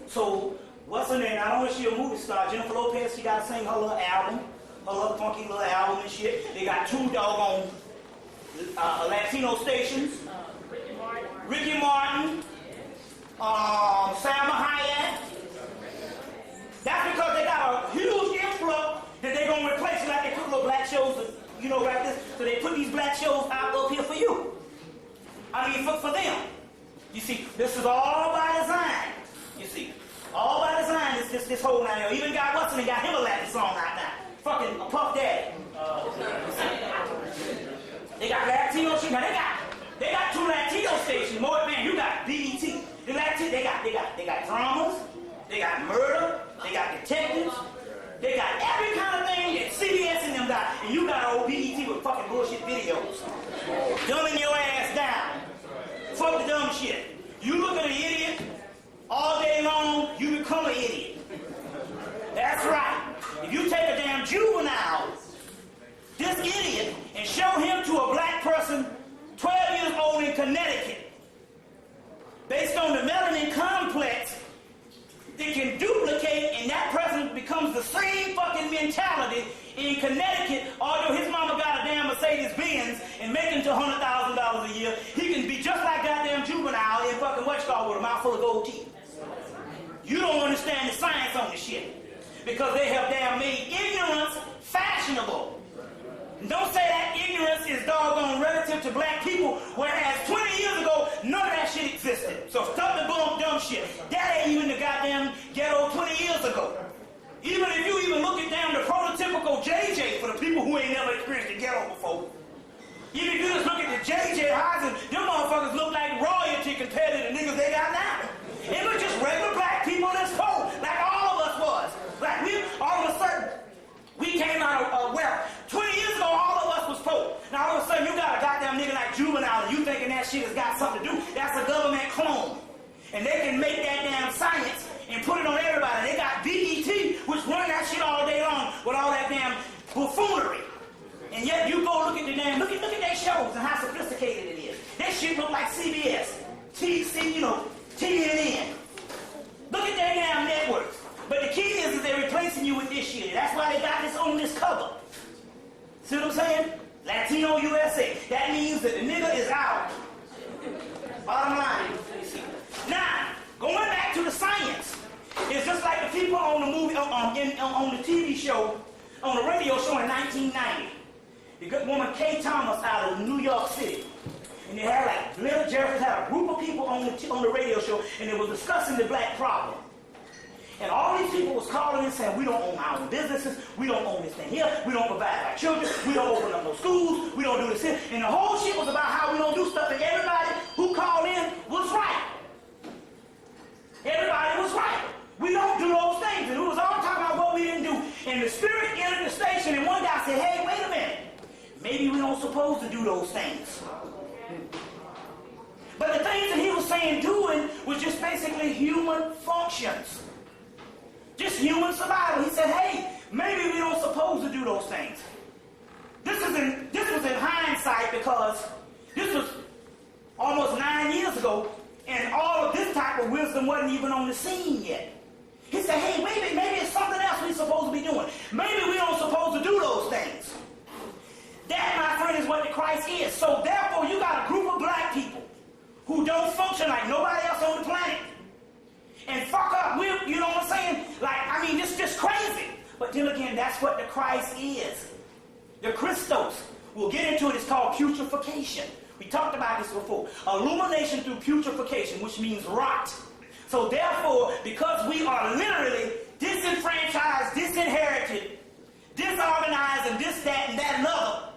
So, what's her name? Not only is she a movie star, Jennifer Lopez, she got to sing her little album, her little funky little album and shit. They got 2 doggone Latino stations. Ricky Martin, Salma Hayek. That's because they got a huge influx that they're going to replace it like they put little black shows, you know, like this. So they put these black shows out up here for you. I mean, for them. You see, this is all by design. You see, all by design, this whole now. Even got what's and got him a Latin song out now. Fucking Puff Daddy. They got Latino shit. Now they got 2 Latino stations. More man, you got BET. The Latino, they got dramas. They got murder. They got detectives. They got every kind of thing that CBS and them got. And you got old BET with fucking bullshit videos. Dumbing your ass down. Fuck the dumb shit. You look at an idiot all day long, you become an idiot. That's right. If you take a damn juvenile, this idiot, and show him to a black person 12 years old in Connecticut, based on the melanin complex, they can duplicate, and that person becomes the same fucking mentality in Connecticut, although his mama got a damn Mercedes-Benz and making to $100,000 a year, he can be just like goddamn juvenile in fucking what's-called with a mouthful of gold teeth. You don't understand the science on this shit. Because they have damn made ignorance fashionable. And don't say that ignorance is doggone relative to black people, whereas 20 years ago, none of that shit existed. So stop the dumb shit. That ain't even the goddamn ghetto 20 years ago. Even if you even look at down the prototypical JJ for the people who ain't never experienced the ghetto before. Even if you just look at the JJ houses, them motherfuckers look like royalty compared to the niggas they got now. It was just regular black people that's poor, like all of us was. Like we, all of a sudden, we came out of wealth. 20 years ago, all of us was poor. Now all of a sudden, you got a goddamn nigga like Juvenile, and you thinking that shit has got something to do. That's a government clone. And they can make that damn science and put it on everybody. They got BET, which run that shit all day long with all that damn buffoonery. And yet you go look at the damn, look at their shows and how sophisticated it is. That shit look like CBS, TC, you know, TNN. Look at their damn networks. But the key is they're replacing you with this shit. That's why they got this on this cover. See what I'm saying? Latino USA. That means that the nigga is out. Bottom line. Now, going back to the science, it's just like the people on the movie, on the TV show, on the radio show in 1990. The good woman Kay Thomas out of New York City. And they had like, Little Jeffers had a group of people on the radio show, and they were discussing the black problem. And all these people was calling and saying, we don't own our own businesses, we don't own this thing here, we don't provide our children, we don't open up no schools, we don't do this here. And the whole shit was about how we don't do stuff, and everybody who called in was right. Everybody was right. We don't do those things. And it was all talking about what we didn't do. And the Spirit entered the station, and one guy said, hey, wait a minute. Maybe we don't supposed to do those things. But the things that he was saying doing was just basically human functions. Just human survival. He said, hey, maybe we don't supposed to do those things. This was in hindsight, because this was almost 9 years ago, and all of this type of wisdom wasn't even on the scene yet. He said, hey, maybe it's something else we're supposed to be doing. Maybe we don't supposed to do those things. That, my friend, is what the Christ is. So therefore, you got a group of black people who don't function like nobody else on the planet. And fuck up, you know what I'm saying? Like, I mean, it's just crazy. But then again, that's what the Christ is. The Christos. We'll get into it. It's called putrefaction. We talked about this before. Illumination through putrefaction, which means rot. So therefore, because we are literally disenfranchised, disinherited, disorganized, and this, that, and that, and other,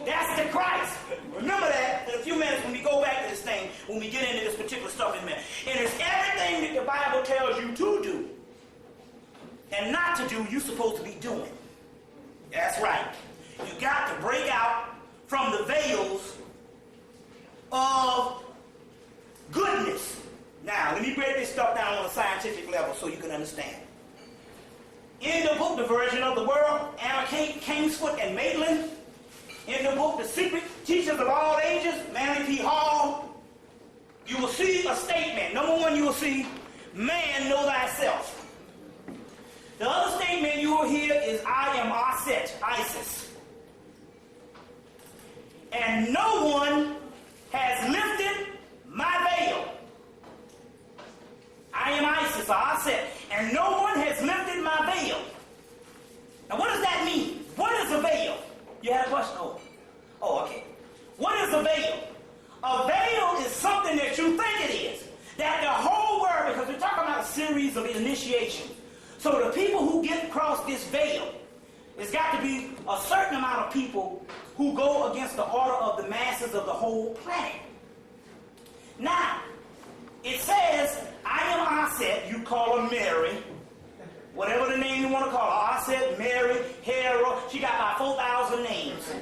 that's the Christ. Remember that in a few minutes when we go back to this thing, when we get into this particular stuff in a minute. And it's everything that the Bible tells you to do and not to do, you're supposed to be doing. That's right. You got to break out from the veils of goodness. Now, let me break this stuff down on a scientific level so you can understand. In the book, The Virgin of the World, Anna Kingsford and Maitland. In the book, The Secret Teachers of All Ages, Manly P. Hall, you will see a statement. Number one, you will see, man, know thyself. The other statement you will hear is, I am Aset, Isis. And no one has lifted my veil. I am Isis, or Aset, and no one has lifted my veil. Now, what does that mean? What is a veil? You had a question? Oh, okay. What is a veil? A veil is something that you think it is. That the whole world, because we're talking about a series of initiations. So the people who get across this veil, there's got to be a certain amount of people who go against the order of the masses of the whole planet. Now, it says, I am Aset, you call her Mary. Whatever the name you want to call her. Aset, Mary, Hera. She got about 4,000 names.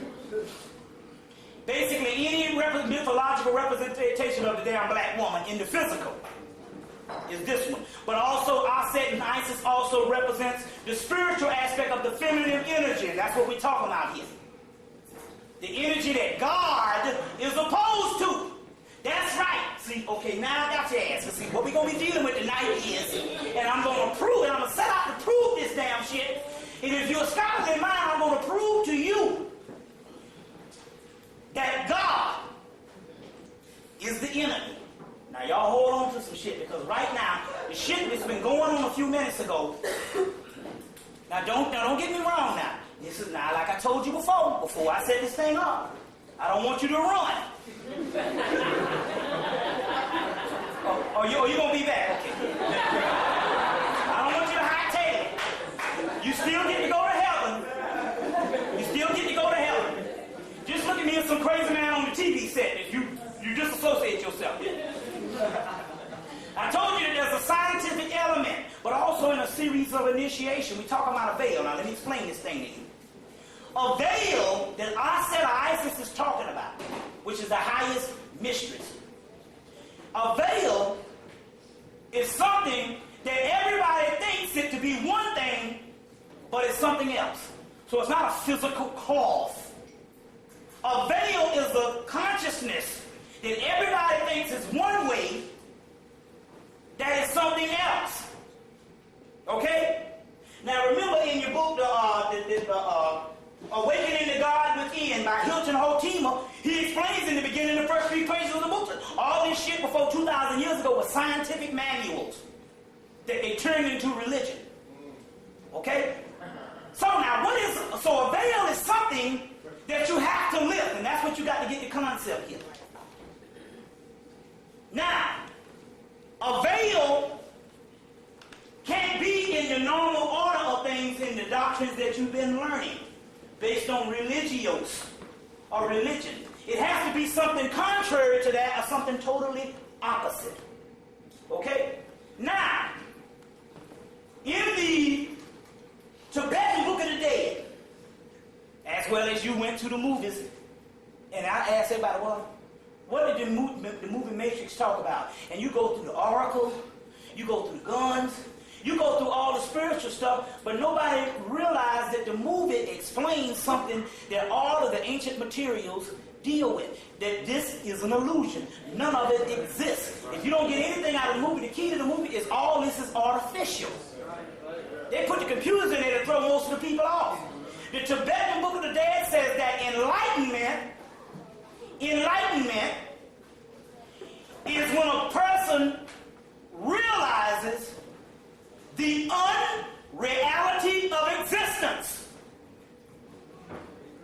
Basically, any mythological representation of the damn black woman in the physical is this one. But also, Aset and Isis also represents the spiritual aspect of the feminine energy. And that's what we're talking about here. The energy that God is opposed to. That's right. See, okay, now I got your ass. See, what we're going to be dealing with tonight is, and I'm going to prove it, I'm going to set out to prove this damn shit. And if you're a scholarly mind, I'm going to prove to you that God is the enemy. Now, y'all hold on to some shit, because right now, the shit that's been going on a few minutes ago, now don't get me wrong now. This is not like I told you before I set this thing up. I don't want you to run. Or you gonna be back? Okay. I don't want you to hightail it. You still get to go to heaven. You still get to go to heaven. Just look at me as some crazy man on the TV set if you disassociate yourself. I told you that there's a scientific element, but also in a series of initiation. We talk about a veil. Now let me explain this thing to you. A veil that Isis is talking about, which is the highest mistress. A veil is something that everybody thinks it to be one thing, but it's something else. So it's not a physical cloth. A veil is a consciousness that everybody thinks is one way, that is something else. Okay? Now remember in your book, Awakening to God Within by Hilton Hotima, he explains in the beginning the first 3 pages of the book, all this shit before 2,000 years ago was scientific manuals that they turned into religion. Okay? So now, so a veil is something that you have to lift, and that's what you got to get the concept here. Now, a veil can't be in in the normal order of things in the doctrines that you've been learning based on religios or religion. It has to be something contrary to that or something totally opposite. Okay? Now, in the Tibetan Book of the Dead, as well as you went to the movies, and I asked everybody, well, what did the movie Matrix talk about? And you go through the Oracle, you go through the guns, you go through all the spiritual stuff, but nobody realized that the movie explains something that all of the ancient materials deal with. That this is an illusion. None of it exists. If you don't get anything out of the movie, the key to the movie is all this is artificial. They put the computers in there to throw most of the people off. The Tibetan Book of the Dead says that enlightenment is when a person realizes the unreality of existence.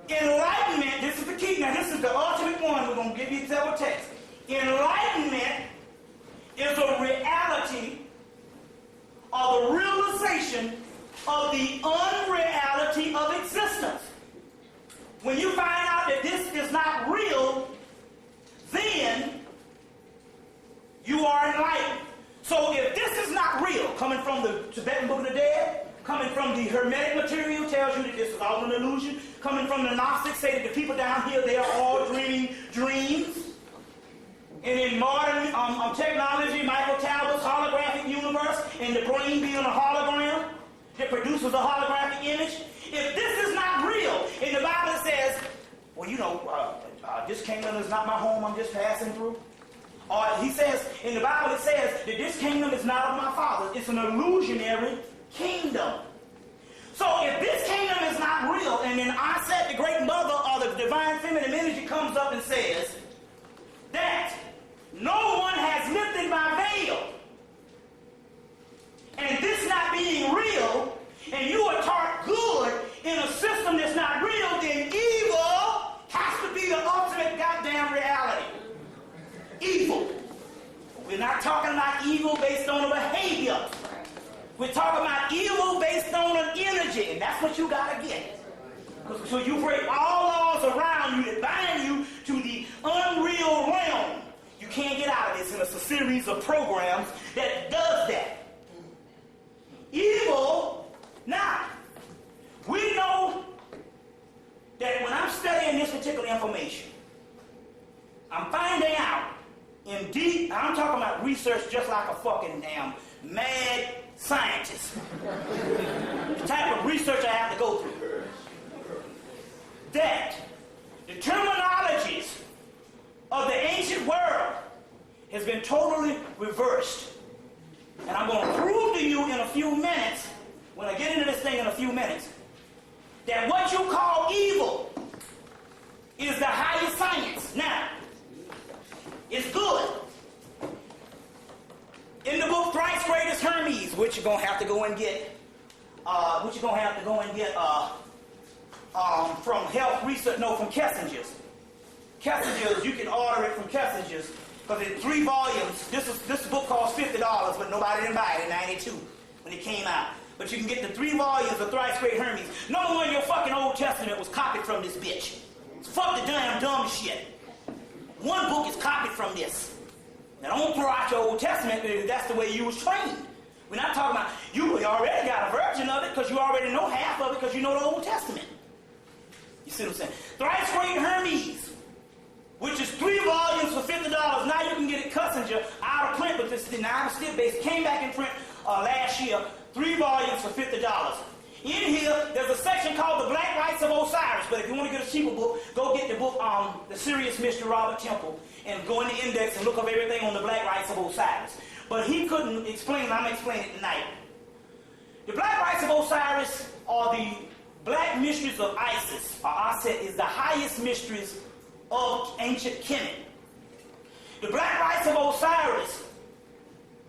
Enlightenment, this is the key. Now this is the ultimate one. We're going to give you several texts. Enlightenment is a reality or the realization of the unreality of existence. When you find out that this is not real, then you are enlightened. So if this is not real, coming from the Tibetan Book of the Dead, coming from the Hermetic material tells you that this is all an illusion, coming from the Gnostics say that the people down here, they are all dreaming dreams. And in modern technology, Michael Talbot's holographic universe, and the brain being a hologram that produces a holographic image. If this is not real, and the Bible says, well, you know, this kingdom is not my home, I'm just passing through. Or he says, in the Bible it says that this kingdom is not of my father. It's an illusionary kingdom. So if this kingdom is not real, and then I said the great mother or the divine feminine energy comes up and says that no one has lifted my veil, and this not being real, and you are taught good in a system that's not real, then evil has to be the ultimate goddamn reality. Evil. We're not talking about evil based on a behavior. We're talking about evil based on an energy, and that's what you got to get. So you break all laws around you that bind you to the unreal realm. You can't get out of this, and it's a series of programs that does that. Evil, now, we know that when I'm studying this particular information, I'm finding out in deep, I'm talking about research just like a fucking damn mad scientist. The type of research I have to go through. That the terminologies of the ancient world has been totally reversed. And I'm going to prove to you in a few minutes, when I get into this thing in a few minutes, that what you call evil is the highest science. Now, it's good. In the book Thrice Greatest Hermes, which you're going to have to go and get, from Health Research, no, from Kessinger's. Kessinger's, you can order it from Kessinger's, because it's 3 volumes. This book costs $50, but nobody didn't buy it in '92 when it came out. But you can get the 3 volumes of Thrice Great Hermes. Number one, your fucking Old Testament was copied from this bitch. Fuck the damn dumb shit. One book is copied from this. Now don't throw out your Old Testament because that's the way you was trained. We're not talking about, you already got a version of it because you already know half of it because you know the Old Testament. You see what I'm saying? Thrice Great Hermes, which is 3 volumes for $50. Now you can get it Kissinger out of print, but this is now still based. Came back in print last year, 3 volumes for $50. In here, there's a section called The Black Rites of Osiris, but if you want to get a cheaper book, go get the book, The Sirius Mr. Robert Temple, and go in the index and look up everything on the Black Rites of Osiris. But he couldn't explain it, I'm going to explain it tonight. The Black Rites of Osiris are the black mysteries of Isis, or Aset is the highest mysteries of ancient Kemet. The Black Rites of Osiris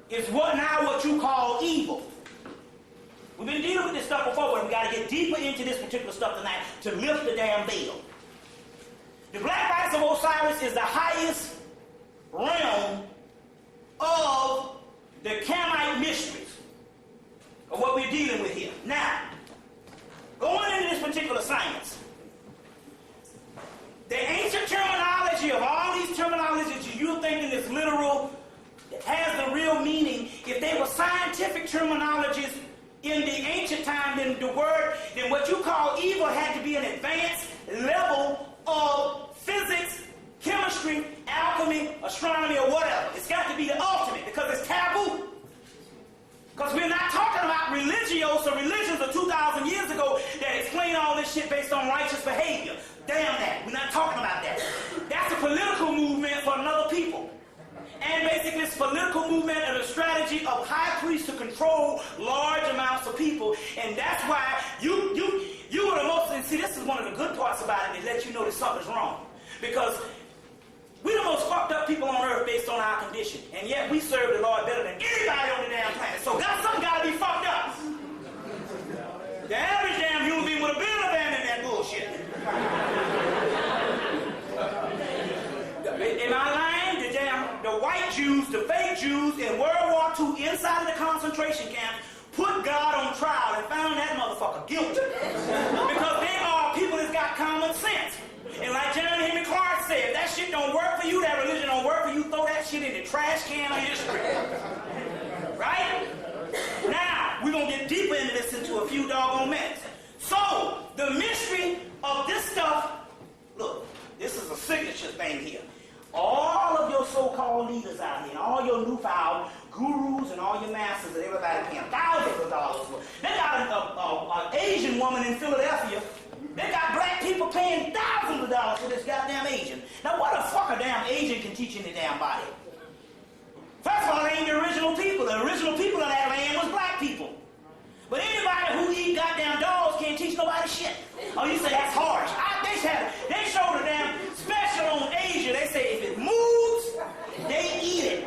is what you call evil. We've been dealing with this stuff before, but we got to get deeper into this particular stuff tonight to lift the damn veil. The Black Rites of Osiris is the highest realm of the Kemite mysteries. of what we're dealing with here. Now, going into this particular science, the ancient terminology of all these terminologies that you're thinking is literal, has the real meaning. If they were scientific terminologies in the ancient time, then what you call evil had to be an advanced level of physics, chemistry, alchemy, astronomy, or whatever. It's got to be the ultimate because it's taboo. Because we're not talking about religios or religions of 2,000 years ago that explain all this shit based on righteous behavior. Damn that. We're not talking about that. That's a political movement for another people. And basically it's a political movement and a strategy of high priests to control large amounts of people. And that's why you are the most, and see, this is one of the good parts about it, that lets you know that something's wrong. Because we're the most fucked up people on earth based on our condition. And yet we serve the Lord better than anybody on the damn planet. So something got to be fucked up. The average damn human being would have been abandoned that bullshit. Am I lying? The white Jews, the fake Jews in World War II inside of the concentration camp put God on trial and found that motherfucker guilty. Because they are people that's got common sense. And like John Hemmitt said, if that shit don't work for you, that religion don't work for you, throw that shit in the trash can of history. Right? Now, we're going to get deeper into this into a few doggone minutes. So, the mystery of this stuff, look, this is a signature thing here. All of your so-called leaders out here, all your newfound gurus and all your masters that everybody paying thousands of dollars for. They got an Asian woman in Philadelphia. They got black people paying thousands of dollars for this goddamn Asian. Now what the fuck a damn Asian can teach in the damn body? First of all, they ain't the original people. The original people in that land was black people. But anybody who eat goddamn dogs can't teach nobody shit. Oh, you say that's harsh. They showed a damn special on Asia. They say if it moves, they eat it.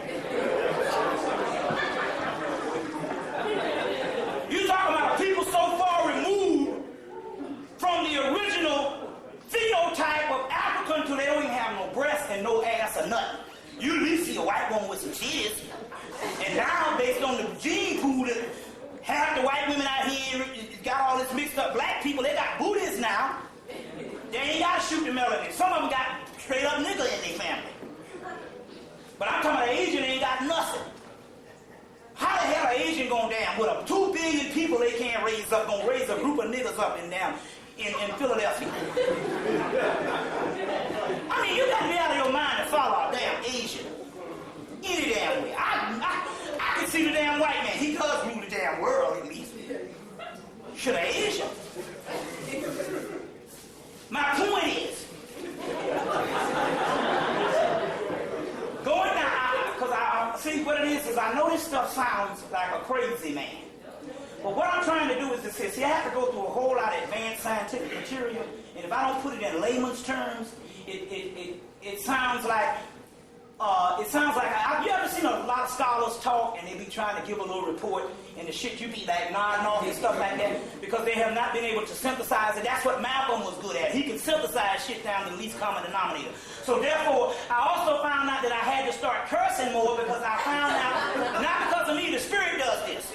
You talking about people so far removed from the original phenotype of Africa until they don't even have no breasts and no ass or nothing. You at least see a white woman with some titties. And now, based on the gene pool that half the white women out here got all this mixed up black people, they got booties now. They ain't got to shoot the melanin. Some of them got straight up nigga in their family. But I'm talking about an Asian ain't got nothing. How the hell are Asian going down with a 2 billion people they can't raise up, gonna raise a group of niggas up and down in Philadelphia? I mean, you got to be out of your mind to follow a damn Asian. Any damn way. I can see the damn white man. He does rule the damn world at least. Should an Asian? My point is, going down, because I see what it is I know this stuff sounds like a crazy man. But what I'm trying to do is to say, see, I have to go through a whole lot of advanced scientific material, and if I don't put it in layman's terms, it sounds like, you ever seen a lot of scholars talk and they be trying to give a little report and the shit you be like nodding off and stuff like that because they have not been able to synthesize it. That's what Malcolm was good at. He can synthesize shit down to the least common denominator. So therefore, I also found out that I had to start cursing more because I found out, not because of me, the Spirit does this.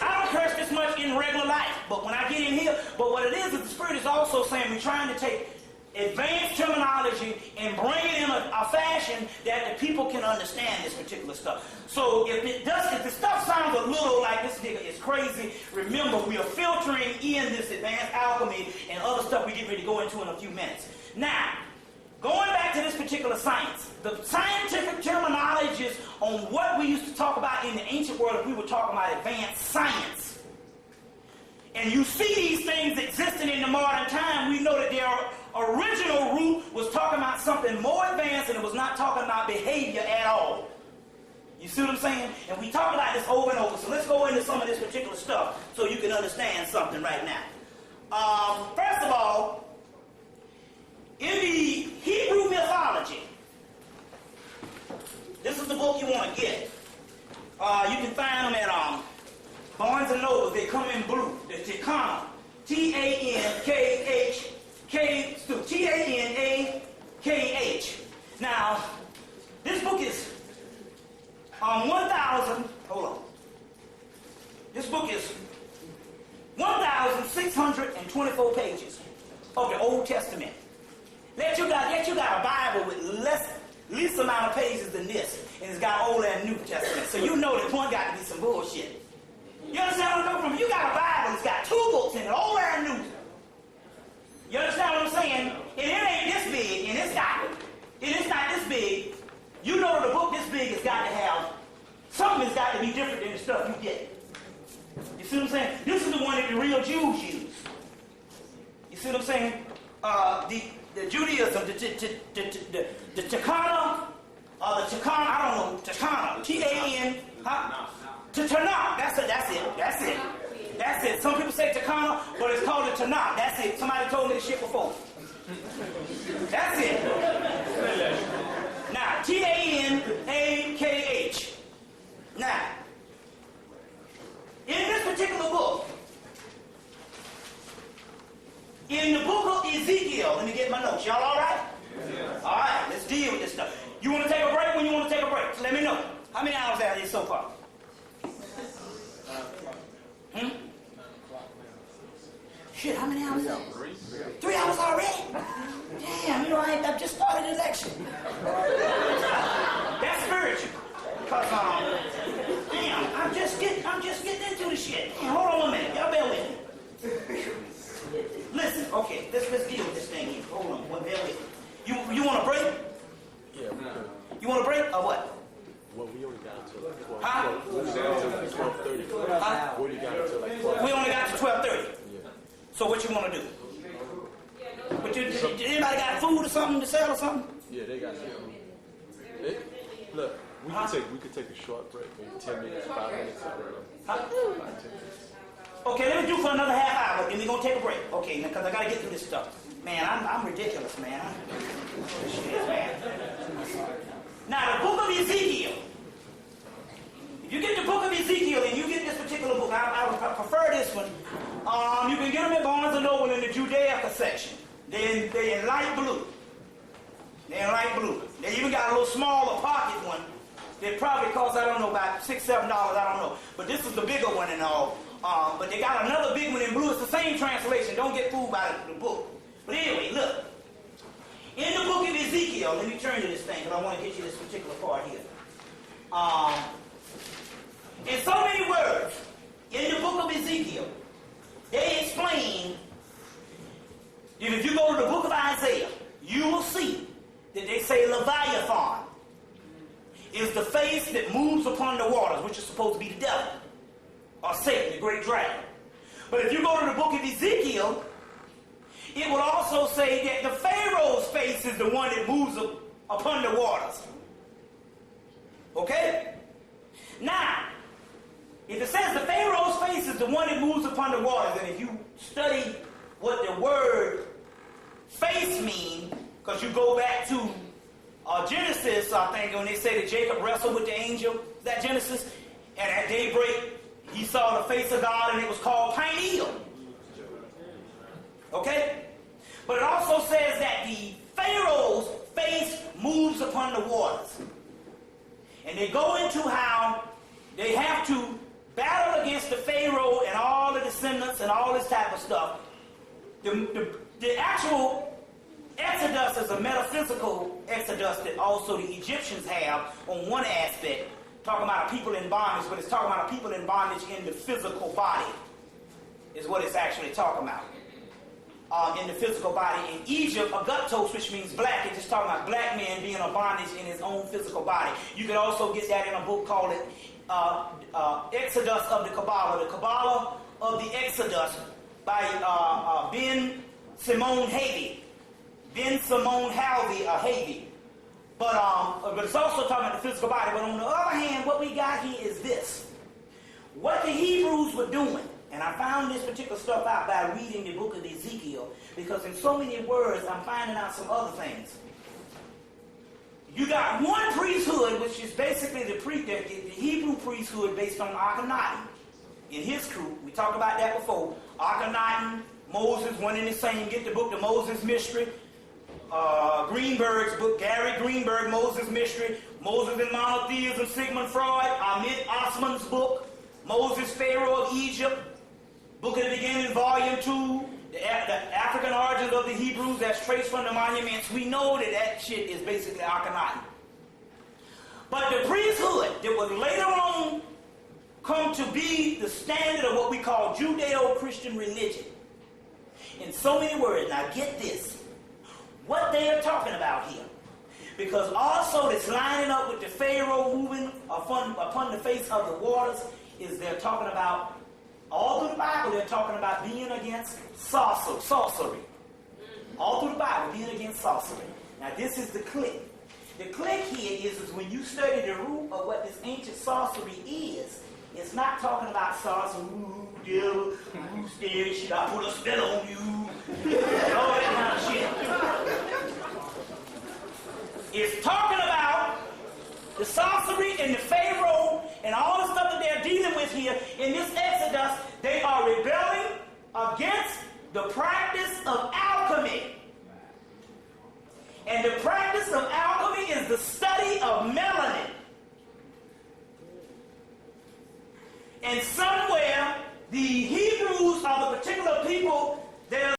I don't curse this much in regular life, but when I get in here, but what it is the Spirit is also saying we're trying to take advanced terminology and bring it in a fashion that the people can understand this particular stuff. So if the stuff sounds a little like this nigga is crazy, remember we are filtering in this advanced alchemy and other stuff we get ready to go into in a few minutes. Now, going back to this particular science, the scientific terminologies on what we used to talk about in the ancient world, if we were talking about advanced science, and you see these things existing in the modern time, we know that their original root was talking about something more advanced and it was not talking about behavior at all. You see what I'm saying? And we talk about this over and over, so let's go into some of this particular stuff so you can understand something right now. First of all, in the Hebrew mythology, this is the book you want to get. You can find them at Barnes & Noble. They come in blue. The Tanakh. Tanakh. Now, this book is 1,000. Hold on. This book is 1,624 pages of the Old Testament. Let you got a Bible with least amount of pages than this, and it's got Old and New Testament. So you know the point got to be some bullshit. You understand what I'm talking about? You got a Bible that's got 2 books in it, Old and New. You understand what I'm saying? And it ain't this big, and it's not this big. You know the book this big has got to have, something has got to be different than the stuff you get. You see what I'm saying? This is the one that the real Jews use. You see what I'm saying? The Judaism, the Takana, I don't know, Takana, T-A-N, huh? Tanakh, that's it. Some people say Takana, but it's called the Tanakh. That's it. Somebody told me this shit before. That's it. Now, T-A-N-A-K-H. Now, in this particular book, in the book of Ezekiel, let me get my notes. Y'all all right? Yeah. All right, let's deal with this stuff. You want to take a break when you want to take a break? So let me know. How many hours out of this so far? Shit, how many hours? 3 hours already? Damn, I've just started the lecture. That's spiritual. Because, damn, I'm just getting into the shit. Damn, hold on a minute. Y'all bear with me. Listen, okay, let's deal with this thing here. Hold on, bear with me. You want a break? Yeah, we could. You want a break or what? Well, we only got until like 12. Huh? 12:30. Huh? We only got until like 12. We only got to 12:30. Yeah. So what you want to do? But anybody got food or something to sell or something? Yeah, they got something. Look, we could take a short break, maybe 10 minutes, 5 minutes, I don't know. Huh? 5, 10 minutes. Okay, let me do for another half hour, then we're going to take a break. Okay, because I got to get through this stuff. Man, I'm ridiculous, man. Shit, man. Now, the book of Ezekiel. If you get the book of Ezekiel and you get this particular book, I would prefer this one. You can get them at Barnes & Noble in the Judaica section. They're in light blue. They're in light blue. They even got a little smaller pocket one. They probably cost, I don't know, about $6, $7, I don't know. But this is the bigger one and all. But they got another big one in blue. It's the same translation. Don't get fooled by the book. But anyway, look. In the book of Ezekiel, let me turn to this thing because I want to get you this particular part here. In so many words, in the book of Ezekiel, they explain that if you go to the book of Isaiah, you will see that they say Leviathan is the face that moves upon the waters, which is supposed to be the devil, or Satan, the great dragon. But if you go to the book of Ezekiel, it will also say that the Pharaoh's face is the one that moves upon the waters. Okay? Now, if it says the Pharaoh's face is the one that moves upon the waters, and if you study what the word face means, because you go back to Genesis, I think, when they say that Jacob wrestled with the angel, that Genesis, and at daybreak, he saw the face of God, and it was called pineal. Okay? But it also says that the Pharaoh's face moves upon the waters. And they go into how they have to battle against the Pharaoh and all the descendants and all this type of stuff. The actual Exodus is a metaphysical Exodus that also the Egyptians have on one aspect, talking about a people in bondage, but it's talking about a people in bondage in the physical body, is what it's actually talking about. In the physical body. In Egypt, agatos, which means black, it's just talking about black men being in bondage in his own physical body. You can also get that in a book called Exodus of the Kabbalah of the Exodus by Ben Simone Havey. Ben Simone Havey. But it's also talking about the physical body. But on the other hand, what we got here is this. What the Hebrews were doing, and I found this particular stuff out by reading the book of Ezekiel, because in so many words, I'm finding out some other things. You got one priesthood, which is basically the Hebrew priesthood based on Akhenaten. In his crew, we talked about that before. Akhenaten, Moses, one and the same. Get the book, The Moses Mystery. Greenberg's book, Gary Greenberg, Moses Mystery. Moses and Monotheism, Sigmund Freud. Ahmed Osman's book. Moses, Pharaoh of Egypt, Book of the Beginning, Volume 2, the African origins of the Hebrews that's traced from the monuments. We know that that shit is basically Akhenaten. But the priesthood that would later on come to be the standard of what we call Judeo-Christian religion. In so many words, now get this, what they are talking about here. Because also it's lining up with the Pharaoh moving upon the face of the waters, is they're talking about, all through the Bible, they're talking about being against sorcery. All through the Bible, being against sorcery. Now this is the click. The click here is when you study the root of what this ancient sorcery is, it's not talking about sorcery, ooh, devil, ooh, scary shit, I put a spell on you, and all that kind of shit. It's talking about the sorcery and the Pharaoh and all the stuff that they're dealing with here in this Exodus. They are rebelling against the practice of alchemy. And the practice of alchemy is the study of melanin. And somewhere, the Hebrews are the particular people